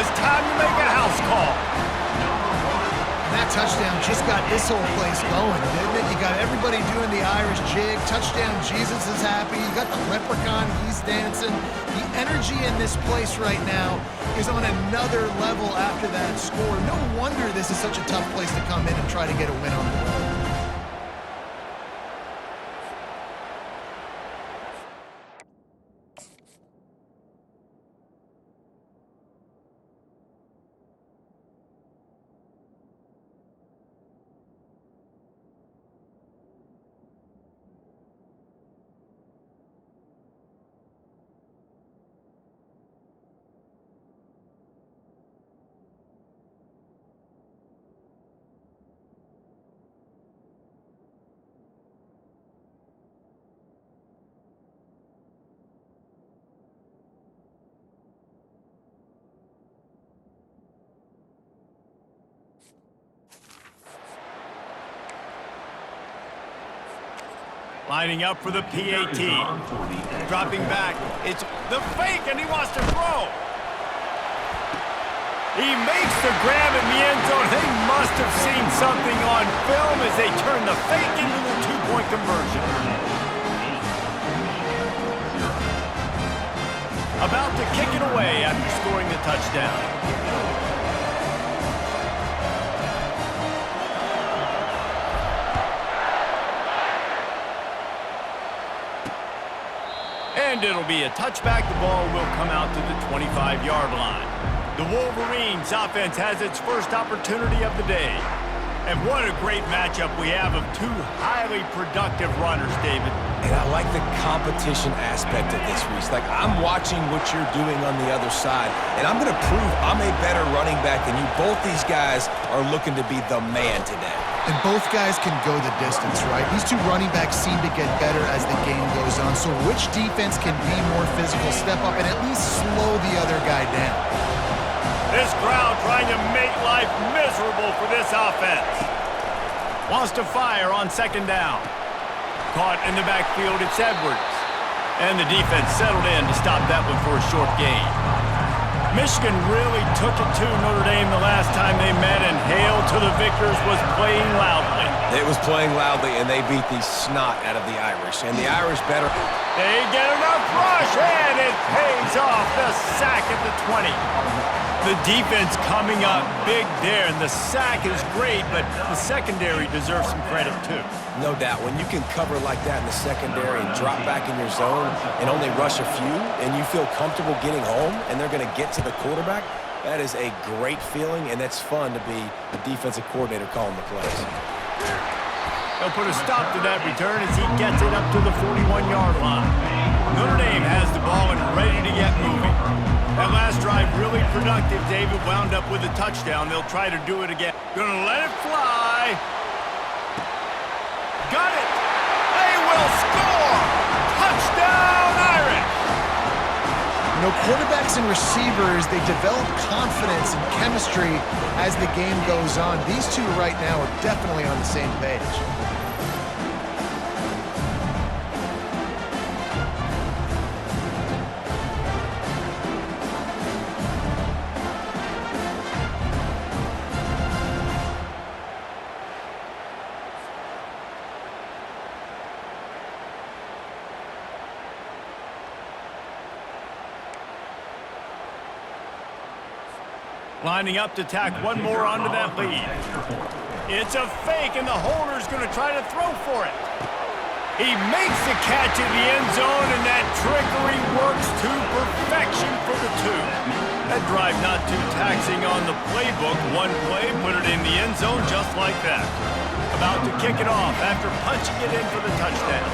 it's time to make a house call. And that touchdown just got this whole place going, didn't it? You got everybody doing the Irish jig. Touchdown, Jesus is happy. You got the leprechaun, he's dancing. The energy in this place right now is on another level after that score. No wonder this is such a tough place to come in and try to get a win on the road. Lining up for the PAT. Dropping back. It's the fake, and he wants to throw. He makes the grab in the end zone. They must have seen something on film as they turn the fake into the two-point conversion. About to kick it away after scoring the touchdown. And it'll be a touchback. The ball will come out to the 25-yard line. The Wolverines offense has its first opportunity of the day. And what a great matchup we have of two highly productive runners, David. And I like the competition aspect of this, Reese. Like, I'm watching what you're doing on the other side, and I'm going to prove I'm a better running back than you. Both these guys are looking to be the man today. And both guys can go the distance, right? These two running backs seem to get better as the game goes on. So which defense can be more physical, step up, and at least slow the other guy down? This crowd trying to make life miserable for this offense. Wants to fire on second down. Caught in the backfield, it's Edwards. And the defense settled in to stop that one for a short gain. Michigan really took it to Notre Dame the last time they met, and Hail to the Victors was playing loudly. It was playing loudly, and they beat the snot out of the Irish. And the Irish better. They get enough rush, and it pays off. The sack at the 20. The defense coming up big there, and the sack is great, but the secondary deserves some credit too. No doubt. When you can cover like that in the secondary and drop back in your zone and only rush a few, and you feel comfortable getting home, and they're going to get to the quarterback, that is a great feeling, and it's fun to be the defensive coordinator calling the plays. They'll put a stop to that return as he gets it up to the 41-yard line. Notre Dame has the ball and ready to get moving. That last drive really productive. David wound up with a touchdown. They'll try to do it again. Gonna let it fly. Got it. They will score. Touchdown, Irish. You know, quarterbacks and receivers, they develop confidence and chemistry as the game goes on. These two right now are definitely on the same page. Lining up to tack one more onto that lead. It's a fake, and the holder's going to try to throw for it. He makes the catch in the end zone, and that trickery works to perfection for the two. That drive not too taxing on the playbook. One play, put it in the end zone just like that. About to kick it off after punching it in for the touchdown.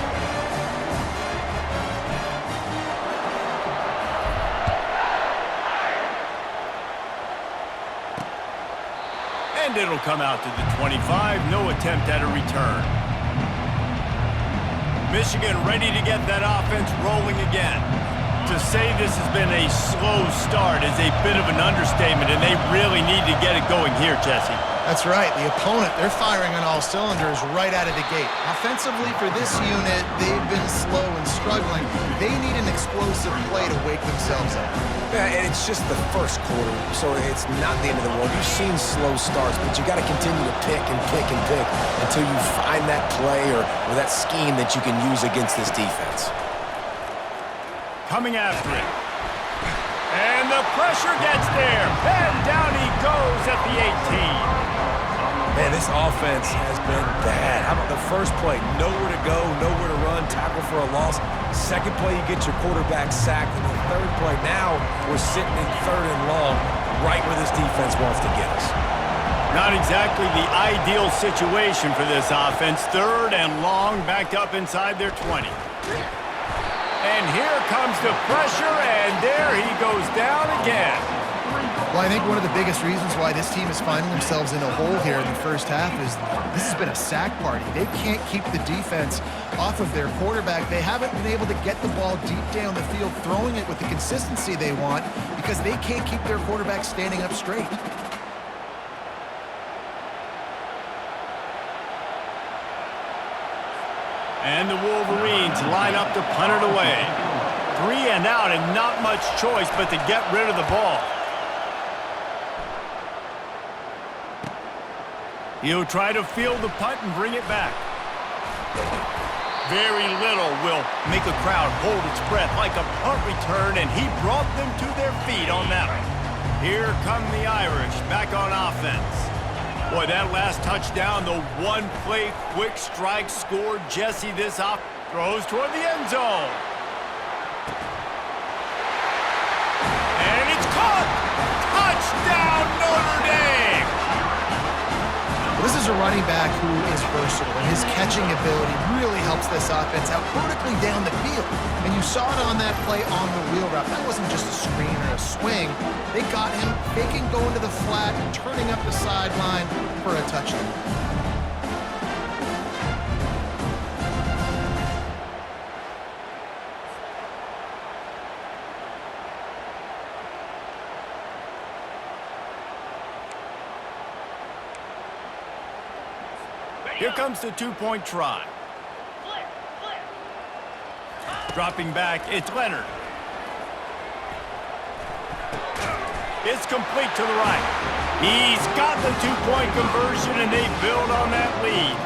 And it'll come out to the 25. No attempt at a return. Michigan ready to get that offense rolling again. To say this has been a slow start is a bit of an understatement, and they really need to get it going here, Jesse. That's right. The opponent, they're firing on all cylinders right out of the gate. Offensively for this unit, they've been slow and struggling. They need an explosive play to wake themselves up. Yeah, and it's just the first quarter, so it's not the end of the world. You've seen slow starts, but you got to continue to pick and pick and pick until you find that play or that scheme that you can use against this defense. Coming after it. And the pressure gets there. And down he goes at the 18. Man, this offense has been bad. How about the first play? Nowhere to go, nowhere to run, tackle for a loss. Second play, you get your quarterback sacked. And the third play, now we're sitting in third and long, right where this defense wants to get us. Not exactly the ideal situation for this offense. Third and long, backed up inside their 20. And here comes the pressure, and there he goes down again. Well, I think one of the biggest reasons why this team is finding themselves in a hole here in the first half is this has been a sack party. They can't keep the defense off of their quarterback. They haven't been able to get the ball deep down the field, throwing it with the consistency they want because they can't keep their quarterback standing up straight. And the Wolverines line up to punt it away. 3 and out and not much choice but to get rid of the ball. He'll try to field the punt and bring it back. Very little will make a crowd hold its breath like a punt return, and he brought them to their feet on that one. Here come the Irish back on offense. Boy, that last touchdown, the one-play quick strike scored. Jesse, this off throws toward the end zone. And it's caught! Touchdown, Notre Dame! This is a running back who is versatile, and his catching ability really helps this offense out vertically down the field. And you saw it on that play on the wheel route. That wasn't just a screen or a swing. They got him faking going to the flat and turning up the sideline for a touchdown. Here comes the two-point try. Dropping back, it's Leonard. It's complete to the right. He's got the two-point conversion, and they build on that lead.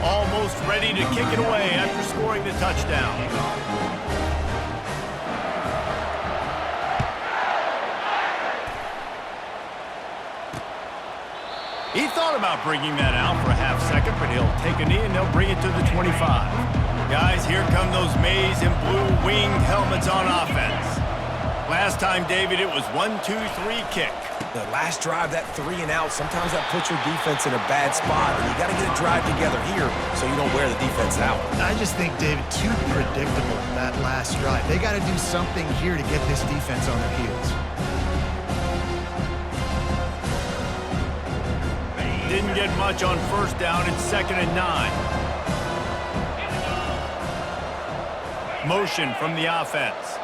Almost ready to kick it away after scoring the touchdown. He thought about bringing that out for a half second, but he'll take a knee and they'll bring it to the 25. Guys, here come those maize and blue winged helmets on offense. Last time, David, it was 1-2-3 kick. The last drive, that 3 and out, sometimes that puts your defense in a bad spot, and you got to get a drive together here so you don't wear the defense out. I just think, David, too predictable, that last drive. They got to do something here to get this defense on their heels. Didn't get much on first down. It's 2nd and 9. Motion from the offense.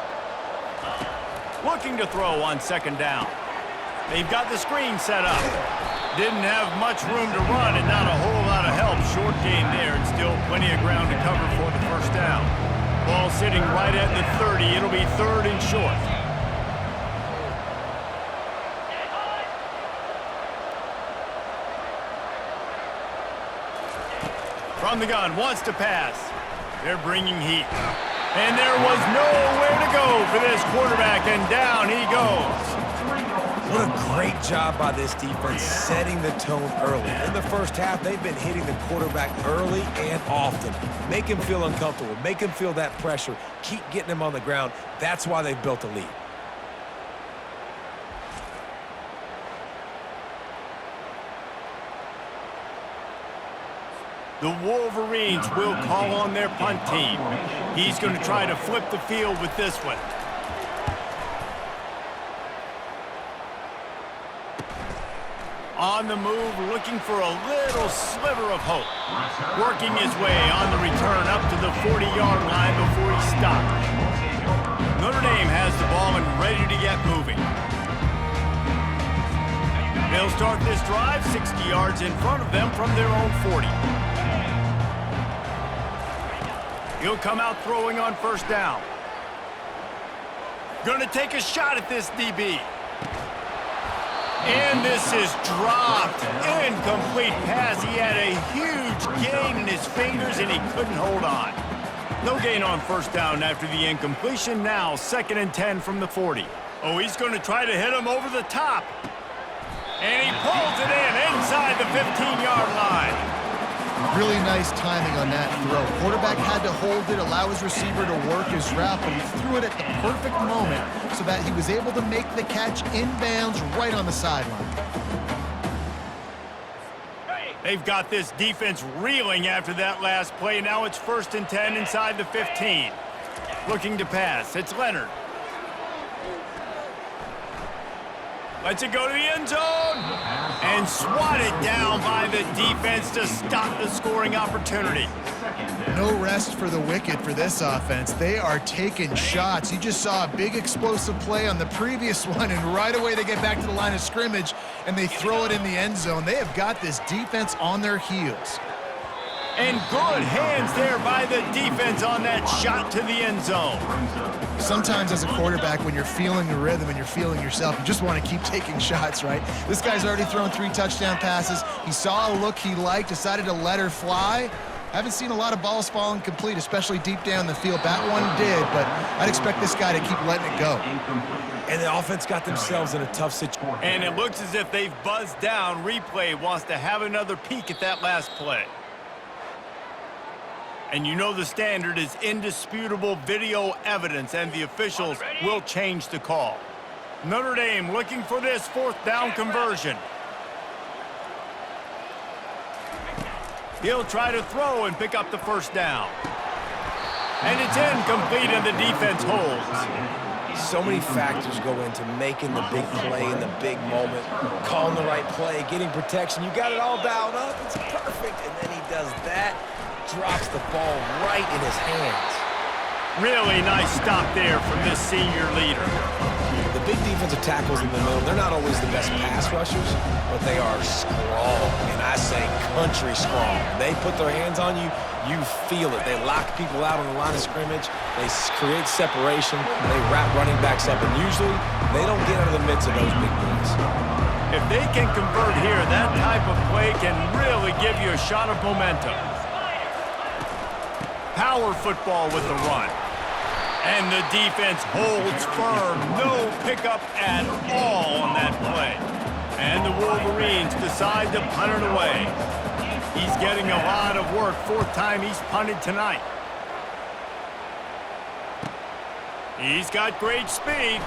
Looking to throw on 2nd down. They've got the screen set up. Didn't have much room to run and not a whole lot of help. Short gain there and still plenty of ground to cover for the first down. Ball sitting right at the 30. It'll be 3rd and short. From the gun, wants to pass. They're bringing heat. And there was nowhere to go for this quarterback, and down he goes. What a great job by this defense setting the tone early. In the first half, they've been hitting the quarterback early and often. Make him feel uncomfortable. Make him feel that pressure. Keep getting him on the ground. That's why they've built a lead. The Wolverines will call on their punt team. He's going to try to flip the field with this one. On the move, looking for a little sliver of hope. Working his way on the return up to the 40-yard line before he stopped. Notre Dame has the ball and ready to get moving. They'll start this drive 60 yards in front of them from their own 40. He'll come out throwing on first down. Going to take a shot at this DB. And this is dropped. Incomplete pass. He had a huge gain in his fingers, and he couldn't hold on. No gain on first down after the incompletion. Now 2nd and 10 from the 40. Oh, he's going to try to hit him over the top. And he pulls it in inside the 15-yard line. Really nice timing on that throw. Quarterback had to hold it, allow his receiver to work his route, but he threw it at the perfect moment so that he was able to make the catch inbounds right on the sideline. They've got this defense reeling after that last play. Now it's 1st and 10 inside the 15. Looking to pass. It's Leonard. Lets it go to the end zone and swatted down by the defense to stop the scoring opportunity. No rest for the wicked for this offense. They are taking shots. You just saw a big explosive play on the previous one, and right away they get back to the line of scrimmage and they throw it in the end zone. They have got this defense on their heels. And good hands there by the defense on that shot to the end zone. Sometimes as a quarterback, when you're feeling the rhythm and you're feeling yourself, you just want to keep taking shots, right? This guy's already thrown 3 touchdown passes. He saw a look he liked, decided to let her fly. Haven't seen a lot of balls falling complete, especially deep down the field. That one did, but I'd expect this guy to keep letting it go. And the offense got themselves in a tough situation. And it looks as if they've buzzed down. Replay wants to have another peek at that last play. And you know the standard is indisputable video evidence, and the officials will change the call. Notre Dame looking for this 4th down conversion. He'll try to throw and pick up the 1st down. And it's incomplete, and the defense holds. So many factors go into making the big play in the big moment, calling the right play, getting protection. You got it all dialed up. It's perfect. And then he does that. Drops the ball right in his hands. Really nice stop there from this senior leader. The big defensive tackles in the middle, they're not always the best pass rushers, but they are strong, and I say country strong. They put their hands on you, you feel it. They lock people out on the line of scrimmage. They create separation. They wrap running backs up, and usually they don't get out of the midst of those big boys. If they can convert here, that type of play can really give you a shot of momentum. Power football with the run. And the defense holds firm. No pickup at all on that play. And the Wolverines decide to punt it away. He's getting a lot of work. 4th time he's punted tonight. He's got great speed.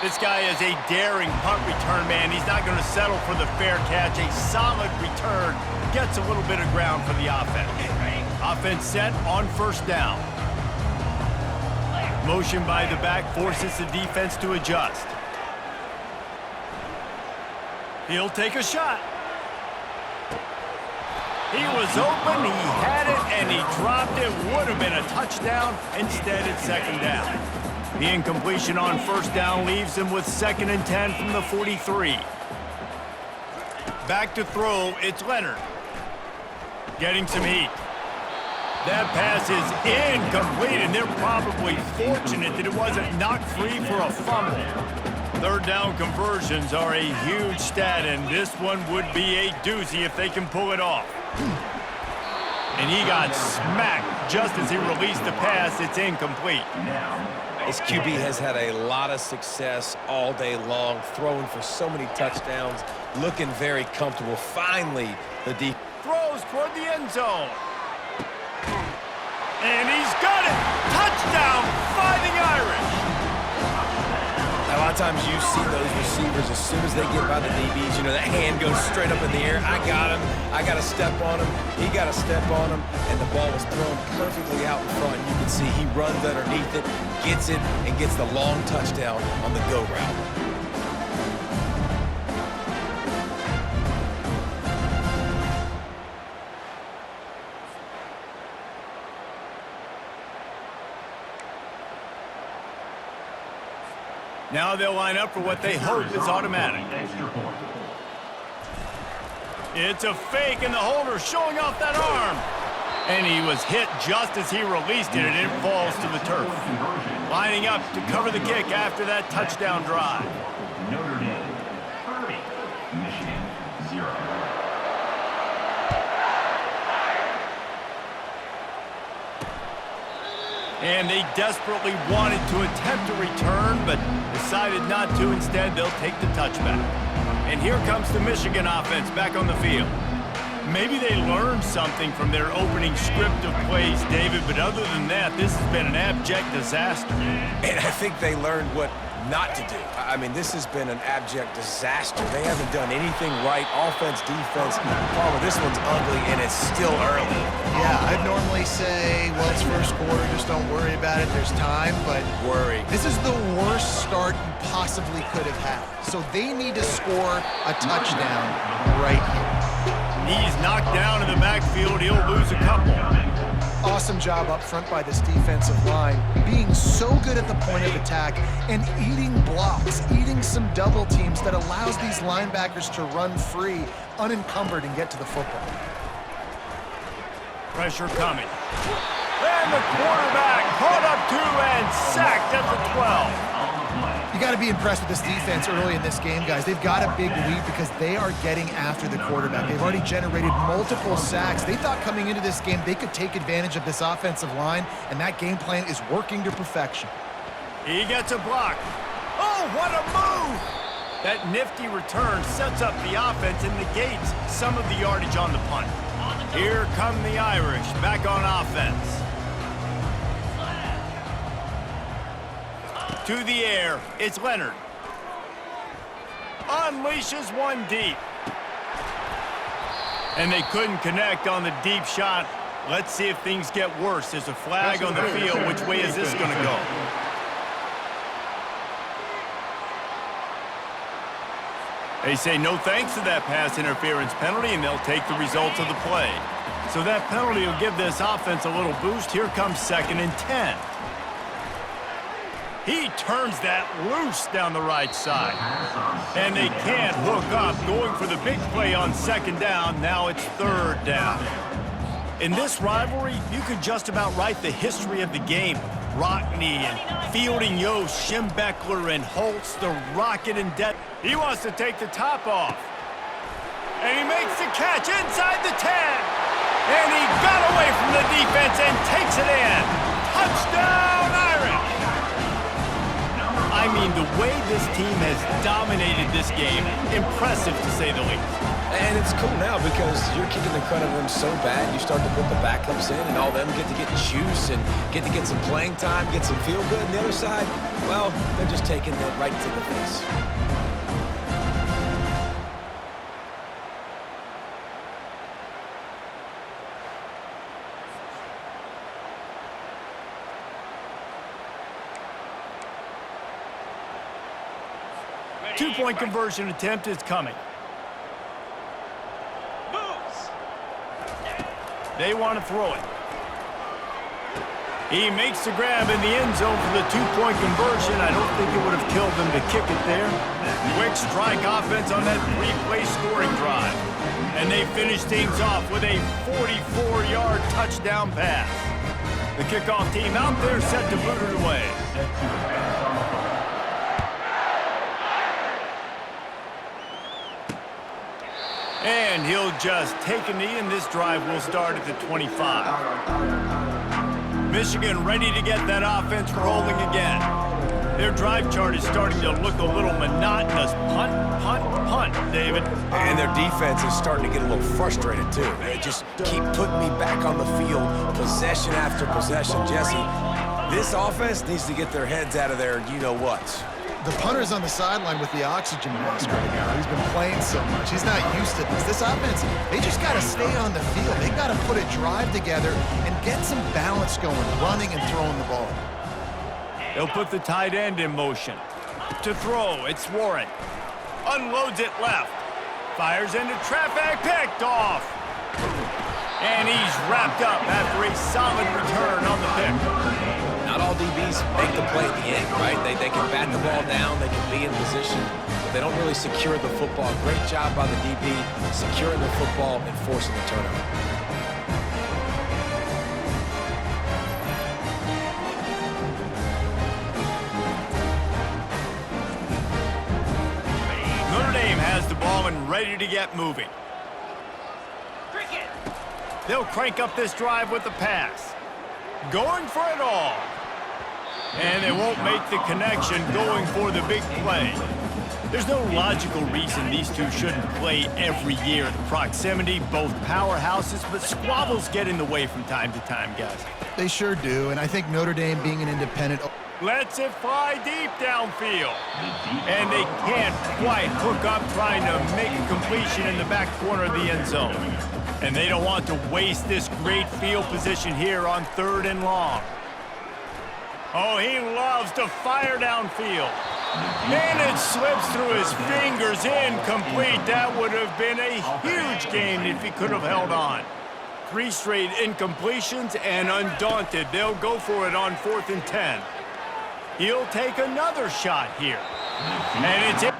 This guy is a daring punt return man. He's not going to settle for the fair catch. A solid return. Gets a little bit of ground for the offense. Offense set on 1st down. Motion by the back forces the defense to adjust. He'll take a shot. He was open, he had it, and he dropped it. Would have been a touchdown. Instead, it's 2nd down. The incompletion on 1st down leaves him with 2nd and 10 from the 43. Back to throw, it's Leonard. Getting some heat. That pass is incomplete, and they're probably fortunate that it wasn't knocked free for a fumble. 3rd down conversions are a huge stat, and this one would be a doozy if they can pull it off. And he got smacked just as he released the pass. It's incomplete. This QB has had a lot of success all day long, throwing for so many touchdowns, looking very comfortable. Finally, the defense throws toward the end zone. And he's got it! Touchdown, Fighting Irish! A lot of times you see those receivers, as soon as they get by the DBs, you know, that hand goes straight up in the air. I got him. I got to step on him. He got to step on him. And the ball was thrown perfectly out in front. You can see he runs underneath it, gets it, and gets the long touchdown on the go route. Now they'll line up for what they hope is automatic. It's a fake, and the holder showing off that arm. And he was hit just as he released it, and it falls to the turf. Lining up to cover the kick after that touchdown drive. Notre Dame 30, Michigan 0. And they desperately wanted to attempt a return, but decided not to. Instead, they'll take the touchback. And here comes the Michigan offense back on the field. Maybe they learned something from their opening script of plays, David, but other than that, this has been an abject disaster. And I think they learned what not to do. I mean, this has been an abject disaster. They haven't done anything right. Offense, defense. Palmer, this one's ugly, and it's still early. Yeah, I'd normally say, well, it's first quarter, just don't worry about it. There's time, but Worry. this is the worst start you possibly could have had. So they need to score a touchdown right here. He's knocked down in the backfield. He'll lose a couple. Awesome job up front by this defensive line, being so good at the point of attack and eating blocks, eating some double teams that allows these linebackers to run free, unencumbered, and get to the football. Pressure coming. And the quarterback caught up to and sacked at the 12. You got to be impressed with this defense early in this game, guys. They've got a big lead because they are getting after the quarterback. They've already generated multiple sacks. They thought coming into this game they could take advantage of this offensive line, and that game plan is working to perfection. He gets a block. Oh, what a move! That nifty return sets up the offense and negates some of the yardage on the punt. Here come the Irish back on offense. To the air, it's Leonard. Unleashes one deep. And they couldn't connect on the deep shot. Let's see if things get worse. There's a flag on the field. Which way is this going to go? They say no thanks to that pass interference penalty, and they'll take the results of the play. So that penalty will give this offense a little boost. Here comes 2nd and 10. He turns that loose down the right side. And they can't hook up, going for the big play on 2nd down. Now it's 3rd down. In this rivalry, you could just about write the history of the game. Rockne and Fielding Yost, Schembechler and Holtz, the rocket and depth. He wants to take the top off. And he makes the catch inside the 10. And he got away from the defense and takes it in. Touchdown, Irish! I mean, the way this team has dominated this game, impressive to say the least. And it's cool now because you're kicking in front of them so bad, you start to put the backups in, and all them get to get juice and get to get some playing time, get some feel good. And the other side, well, they're just taking it right to the face. Two-point conversion attempt is coming. They want to throw it. He makes the grab in the end zone for the two-point conversion. I don't think it would have killed them to kick it there. Quick strike offense on that three-play scoring drive. And they finish things off with a 44-yard touchdown pass. The kickoff team out there set to boot it away. And he'll just take a knee, and this drive will start at the 25. Michigan ready to get that offense rolling again. Their drive chart is starting to look a little monotonous. Punt, punt, punt, David. And their defense is starting to get a little frustrated, too. They just keep putting me back on the field, possession after possession. Jesse, this offense needs to get their heads out of their you-know-whats. The punter's on the sideline with the oxygen mask right now. He's been playing so much. He's not used to this. This offense, they just got to stay on the field. They got to put a drive together and get some balance going, running and throwing the ball. They'll put the tight end in motion. To throw, it's Warren. Unloads it left. Fires into traffic, picked off. And he's wrapped up after a solid return on the pick. Not all DBs make the play at the end, right? They can bat the ball down, they can be in position, but they don't really secure the football. Great job by the DB securing the football and forcing the turnover. Notre Dame has the ball and ready to get moving. They'll crank up this drive with the pass. Going for it all. And they won't make the connection going for the big play. There's no logical reason these two shouldn't play every year. The proximity, both powerhouses, but squabbles get in the way from time to time, guys. They sure do, and I think Notre Dame being an independent... Lets it fly deep downfield. And they can't quite hook up trying to make a completion in the back corner of the end zone. And they don't want to waste this great field position here on 3rd and long. Oh, he loves to fire downfield. And it slips through his fingers, incomplete. That would have been a huge gain if he could have held on. 3 straight incompletions, and undaunted, they'll go for it on 4th and 10. He'll take another shot here. And it's... And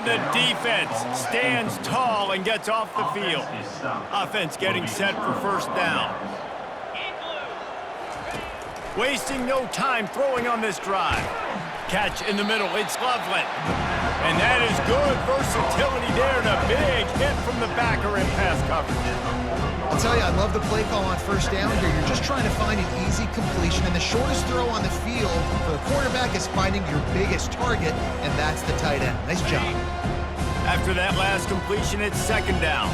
the defense stands tall and gets off the field. Offense getting set for 1st down. Wasting no time throwing on this drive. Catch in the middle, it's Loveland. And that is good versatility there and a big hit from the backer in pass coverage. I'll tell you, I love the play call on 1st down here. You're just trying to find an easy completion, and the shortest throw on the field for the quarterback is finding your biggest target, and that's the tight end. Nice job. After that last completion, it's 2nd down.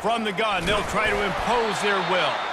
From the gun, they'll try to impose their will.